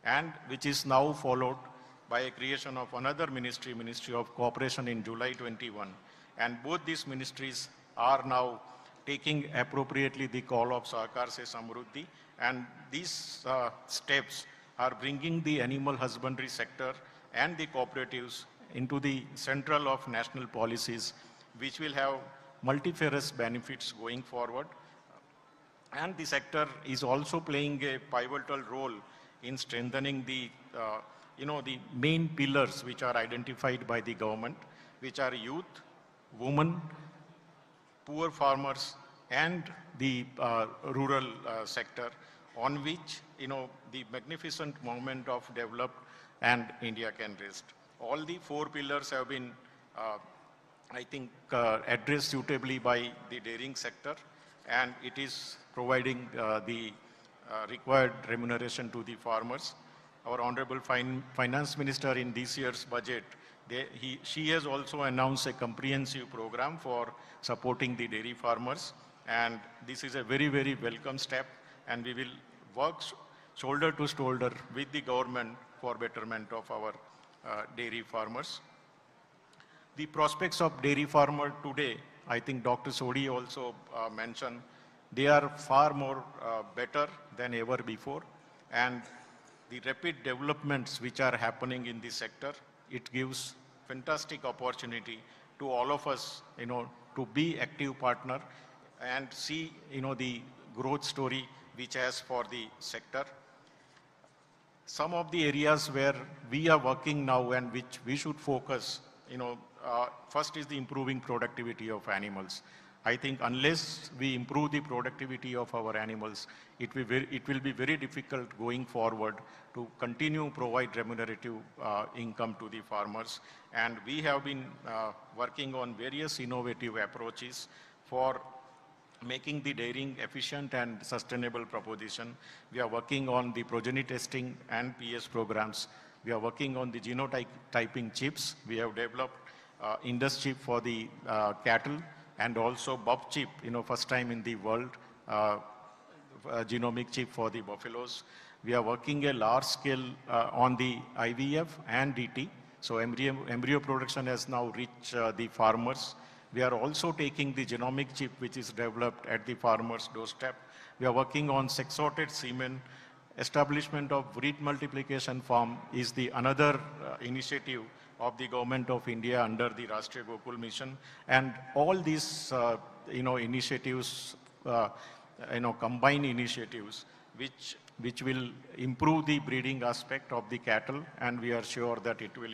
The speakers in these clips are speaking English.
and which is now followed by a creation of another ministry, Ministry of Cooperation in July 21. And both these ministries are now taking appropriately the call of Sahakar Se Samruddhi, and these steps are bringing the animal husbandry sector and the cooperatives into the central of national policies, which will have multifarious benefits going forward. And the sector is also playing a pivotal role in strengthening the, the main pillars which are identified by the government, which are youth, women, poor farmers, and the rural sector, on which, the magnificent moment of developed and India can rest. All the four pillars have been, addressed suitably by the dairying sector, and it is providing the required remuneration to the farmers. Our Honorable Finance Minister in this year's budget, she has also announced a comprehensive program for supporting the dairy farmers, and this is a very, very welcome step, and we will work shoulder to shoulder with the government for betterment of our dairy farmers. The prospects of dairy farmer today, I think Dr. Sodi also mentioned, they are far more better than ever before, and the rapid developments which are happening in this sector, it gives fantastic opportunity to all of us, to be active partner and see, the growth story which has for the sector. Some of the areas where we are working now and which we should focus, first is the improving productivity of animals. I think unless we improve the productivity of our animals, it will be very difficult going forward to continue provide remunerative income to the farmers. And we have been working on various innovative approaches for making the dairying efficient and sustainable proposition. We are working on the progeny testing and PS programs. We are working on the genotyping chips. We have developed Indus chip for the cattle, and also Bob chip, first time in the world, genomic chip for the buffaloes. We are working a large scale on the IVF and DT. So embryo production has now reached the farmers. We are also taking the genomic chip which is developed at the farmer's doorstep. We are working on sex-sorted semen. Establishment of breed multiplication farm is the another initiative of the Government of India under the Rashtriya Gokul Mission. And all these, initiatives, combined initiatives, which will improve the breeding aspect of the cattle, and we are sure that it will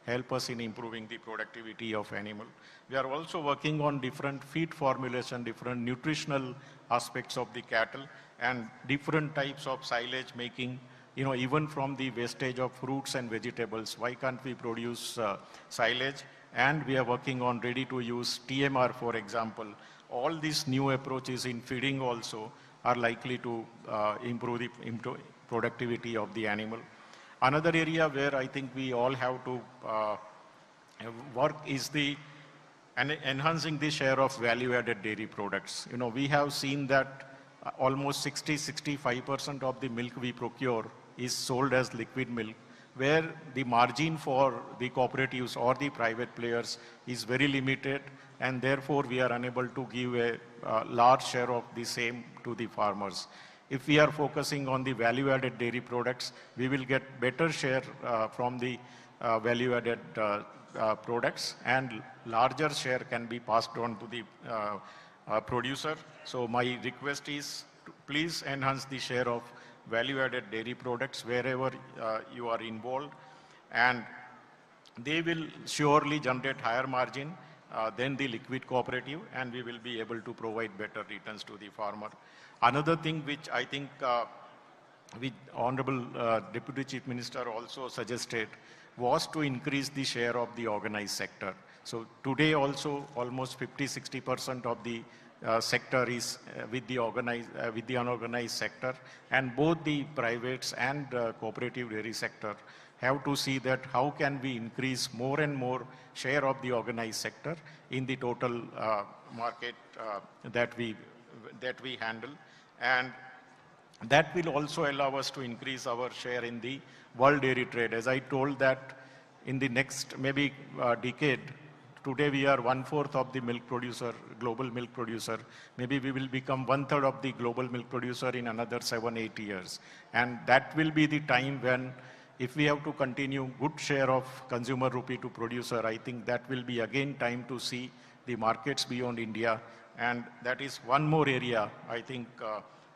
help us in improving the productivity of animal. We are also working on different feed formulation, different nutritional aspects of the cattle, and different types of silage making, even from the wastage of fruits and vegetables. Why can't we produce silage? And we are working on ready-to-use TMR, for example. All these new approaches in feeding also are likely to improve the productivity of the animal. Another area where I think we all have to work is enhancing the share of value-added dairy products. We have seen that almost 65% of the milk we procure is sold as liquid milk, where the margin for the cooperatives or the private players is very limited, and therefore we are unable to give a large share of the same to the farmers. If we are focusing on the value-added dairy products, we will get better share from the value-added products, and larger share can be passed on to the producer. So my request is to please enhance the share of value-added dairy products wherever you are involved, and they will surely generate higher margin than the liquid cooperative, and we will be able to provide better returns to the farmer. Another thing which I think which Honorable Deputy Chief Minister also suggested was to increase the share of the organized sector. So today also almost 50-60% of the sector is with the unorganized sector, and both the privates and cooperative dairy sector have to see that how can we increase more and more share of the organized sector in the total market that we handle. And That will also allow us to increase our share in the world dairy trade. As I told that in the next maybe decade, today we are 1/4 of the milk producer, global milk producer. Maybe we will become 1/3 of the global milk producer in another 7, 8 years. And that will be the time when, if we have to continue good share of consumer rupee to producer, I think that will be again time to see the markets beyond India. And that is one more area I think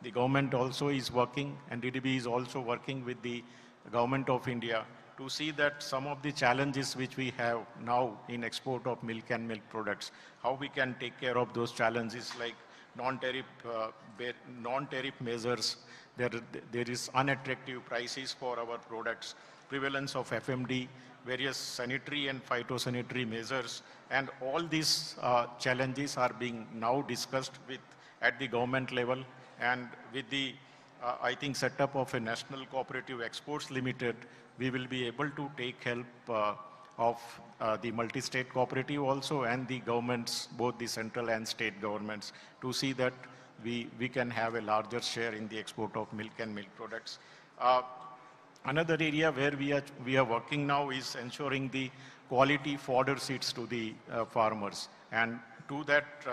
the government also is working, and DDB is also working with the government of India to see that some of the challenges which we have now in export of milk and milk products, how we can take care of those challenges like non-tariff measures. There is unattractive prices for our products, prevalence of FMD, various sanitary and phytosanitary measures, and all these challenges are being now discussed at the government level, and with the I think setup of a National Cooperative Exports Limited, we will be able to take help of the multi-state cooperative also and the governments, both the central and state governments, to see that we can have a larger share in the export of milk and milk products. Another area where we are working now is ensuring the quality fodder seeds to the farmers. And to that,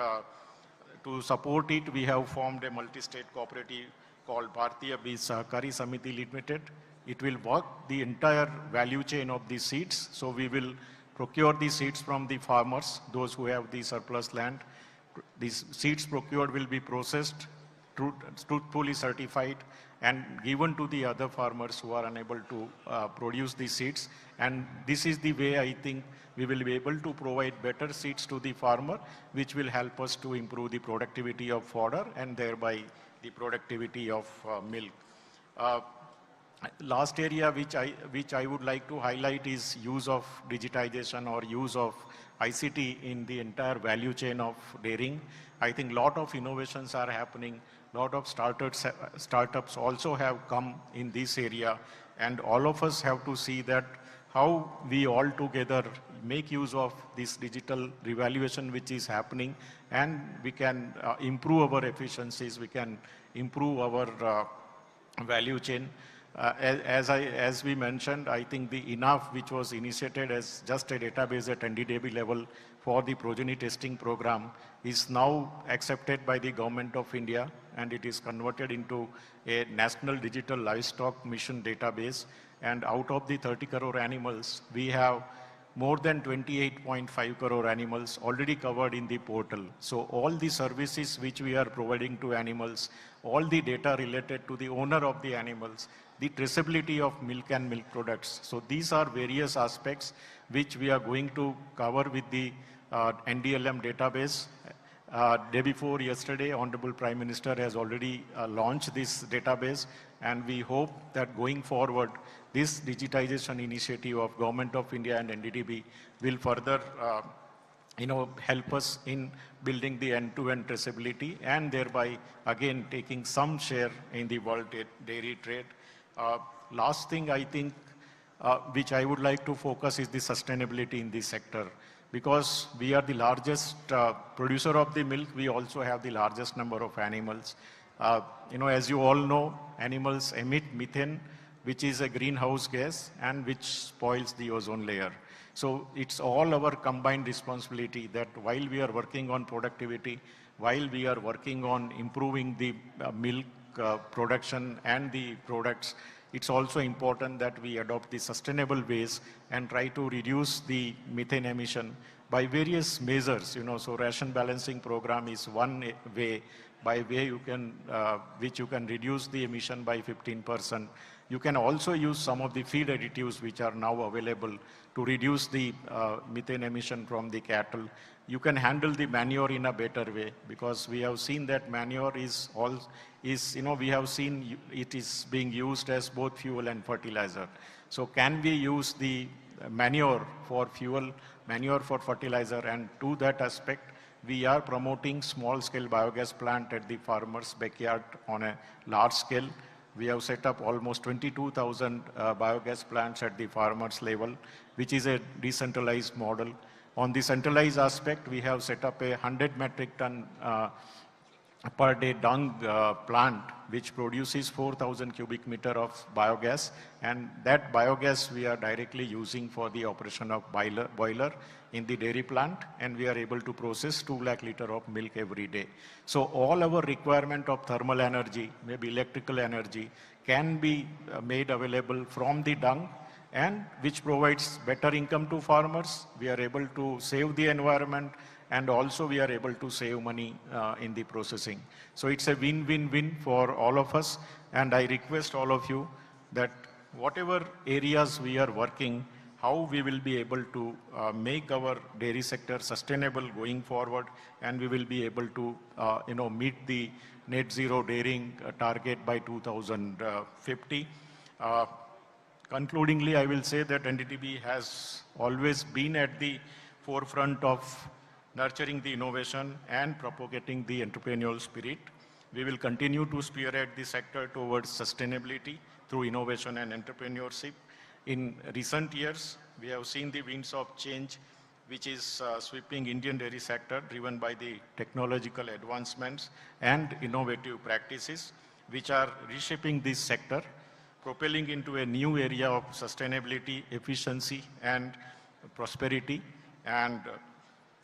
to support it, we have formed a multi-state cooperative called Bhartiya Bij Sahakari Samiti Limited. It will work the entire value chain of the seeds. So we will procure the seeds from the farmers, those who have the surplus land. These seeds procured will be processed, truthfully certified, and given to the other farmers who are unable to produce the seeds. And this is the way I think we will be able to provide better seeds to the farmer, which will help us to improve the productivity of fodder and thereby the productivity of milk. Last area which I would like to highlight is use of digitization or use of ICT in the entire value chain of dairying. I think a lot of innovations are happening. A lot of startups also have come in this area, and all of us have to see that how we all together make use of this digital revaluation which is happening, and we can improve our efficiencies, we can improve our value chain. As we mentioned, I think the ENAF, which was initiated as just a database at NDDB level for the progeny testing program, is now accepted by the Government of India, and it is converted into a National Digital Livestock Mission database. And out of the 30 crore animals, we have more than 28.5 crore animals already covered in the portal. So all the services which we are providing to animals, all the data related to the owner of the animals, the traceability of milk and milk products. So these are various aspects which we are going to cover with the NDLM database. Day before yesterday, Honorable Prime Minister has already launched this database, and we hope that going forward, this digitization initiative of Government of India and NDDB will further help us in building the end-to-end traceability and thereby again taking some share in the world dairy trade. Last thing I think which I would like to focus is the sustainability in this sector. Because we are the largest producer of the milk, we also have the largest number of animals. As you all know, animals emit methane, which is a greenhouse gas and which spoils the ozone layer. So it's all our combined responsibility that while we are working on productivity, while we are working on improving the milk production and the products, it's also important that we adopt the sustainable ways and try to reduce the methane emission by various measures. So ration balancing program is one way by which you can reduce the emission by 15%. You can also use some of the feed additives which are now available to reduce the methane emission from the cattle. You can handle the manure in a better way, because we have seen that manure we have seen it is being used as both fuel and fertilizer. So can we use the manure for fuel, manure for fertilizer? And to that aspect, we are promoting small-scale biogas plant at the farmer's backyard on a large scale. We have set up almost 22,000 biogas plants at the farmer's level, which is a decentralized model. On the centralized aspect, we have set up a 100 metric ton per day dung plant which produces 4,000 cubic meter of biogas, and that biogas we are directly using for the operation of boiler in the dairy plant, and we are able to process 2 lakh liter of milk every day. So all our requirement of thermal energy, maybe electrical energy, can be made available from the dung, and which provides better income to farmers. We are able to save the environment, and also we are able to save money in the processing. So it's a win-win-win for all of us, and I request all of you that whatever areas we are working, how we will be able to make our dairy sector sustainable going forward, and we will be able to meet the net zero dairying target by 2050. Concludingly, I will say that NDTV has always been at the forefront of nurturing the innovation and propagating the entrepreneurial spirit. We will continue to spearhead the sector towards sustainability through innovation and entrepreneurship. In recent years, we have seen the winds of change which is sweeping Indian dairy sector, driven by the technological advancements and innovative practices which are reshaping this sector, propelling into a new area of sustainability, efficiency and prosperity. And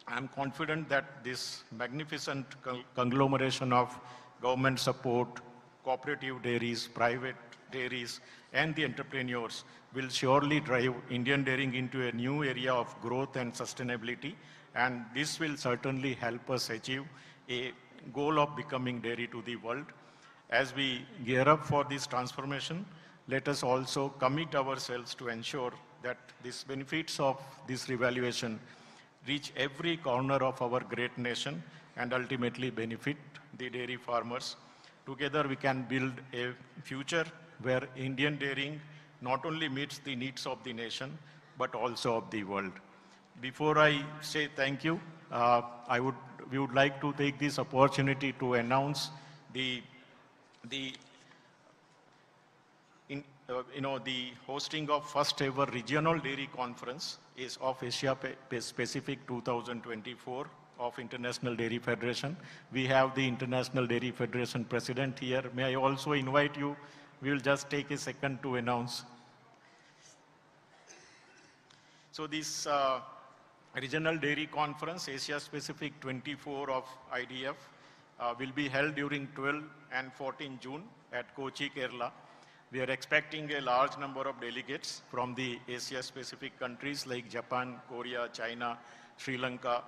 I'm confident that this magnificent conglomeration of government support, cooperative dairies, private dairies, and the entrepreneurs will surely drive Indian dairying into a new area of growth and sustainability. And this will certainly help us achieve a goal of becoming dairy to the world. As we gear up for this transformation, let us also commit ourselves to ensure that these benefits of this revaluation reach every corner of our great nation and ultimately benefit the dairy farmers. Together we can build a future where Indian dairying not only meets the needs of the nation, but also of the world. Before I say thank you, we would like to take this opportunity to announce the hosting of first ever regional dairy conference is of Asia Pacific 2024 of International Dairy Federation. We have the International Dairy Federation President here. May I also invite you? We will just take a second to announce. So this Regional Dairy Conference, Asia Pacific 24 of IDF, will be held during 12 and 14 June at Kochi, Kerala. We are expecting a large number of delegates from the Asia Pacific countries like Japan, Korea, China, Sri Lanka,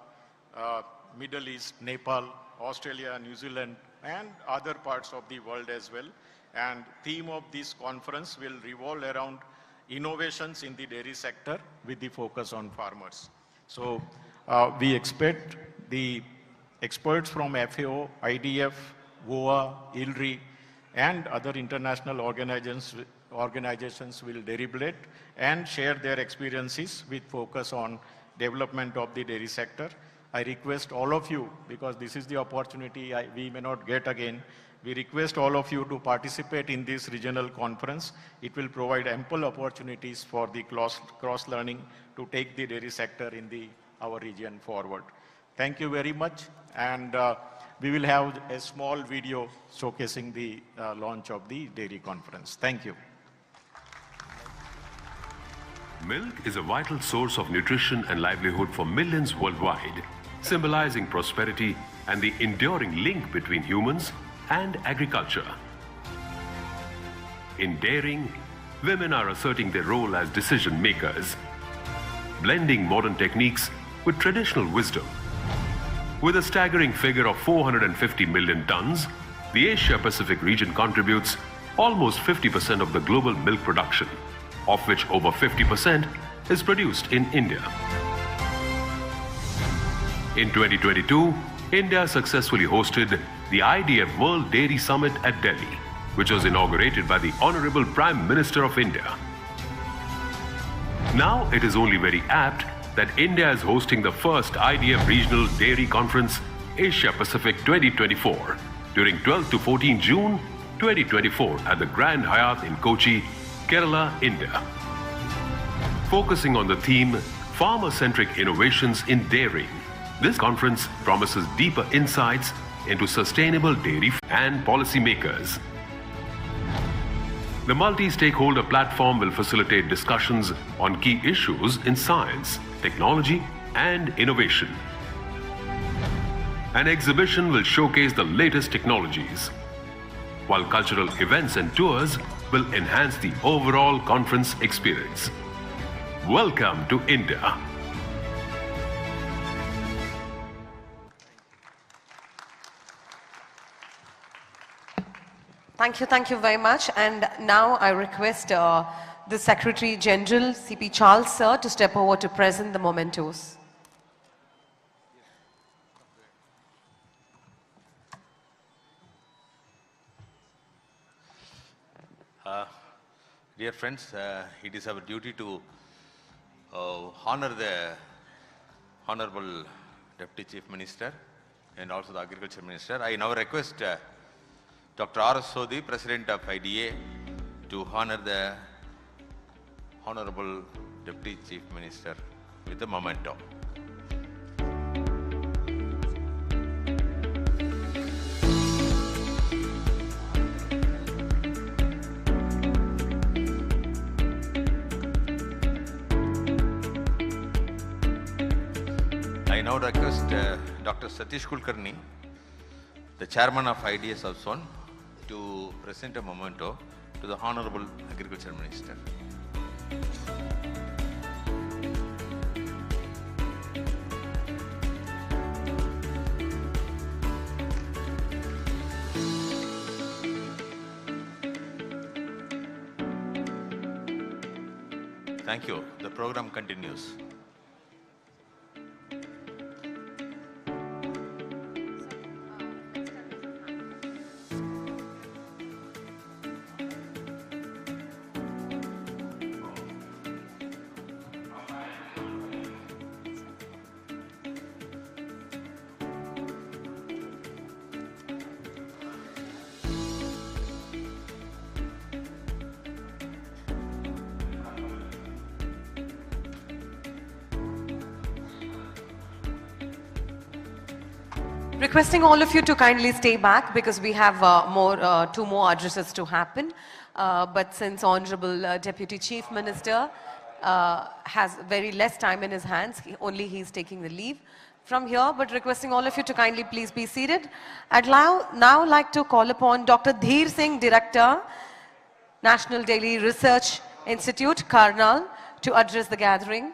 Middle East, Nepal, Australia, New Zealand, and other parts of the world as well. And theme of this conference will revolve around innovations in the dairy sector with the focus on farmers. So we expect the experts from FAO, IDF, WOA, ILRI, and other international organizations will deliberate and share their experiences with focus on development of the dairy sector. I request all of you, because this is the opportunity we may not get again, we request all of you to participate in this regional conference. It will provide ample opportunities for the cross-learning to take the dairy sector in our region forward. Thank you very much, and we will have a small video showcasing the launch of the dairy conference. Thank you. Milk is a vital source of nutrition and livelihood for millions worldwide, symbolizing prosperity and the enduring link between humans and agriculture. In dairying, women are asserting their role as decision makers, blending modern techniques with traditional wisdom. With a staggering figure of 450 million tons, the Asia-Pacific region contributes almost 50% of the global milk production, of which over 50% is produced in India. In 2022, India successfully hosted the IDF World Dairy Summit at Delhi, which was inaugurated by the Honorable Prime Minister of India. Now it is only very apt that India is hosting the first IDF Regional Dairy Conference Asia Pacific 2024 during 12 to 14 June 2024 at the Grand Hyatt in Kochi, Kerala, India. Focusing on the theme Farmer-Centric Innovations in Dairying, this conference promises deeper insights into sustainable dairy and policymakers. The multi-stakeholder platform will facilitate discussions on key issues in science, technology, and innovation. An exhibition will showcase the latest technologies, while cultural events and tours will enhance the overall conference experience. Welcome to India. Thank you very much. And now I request the Secretary General, C.P. Charles, sir, to step over to present the mementos. Dear friends, it is our duty to honor the Honorable Deputy Chief Minister and also the Agriculture Minister. I now request Dr. R.S. Sodhi, President of IDA, to honor the Honorable Deputy Chief Minister with a memento. I now request Dr. Satish Kulkarni, the Chairman of IDA Sub-Zone, to present a memento to the Honorable Agriculture Minister. Thank you. The program continues. Requesting all of you to kindly stay back because we have two more addresses to happen. But since Honorable Deputy Chief Minister has very less time in his hands, only he's taking the leave from here. But requesting all of you to kindly please be seated. I'd now like to call upon Dr. Dheer Singh, Director, National Daily Research Institute, Karnal, to address the gathering.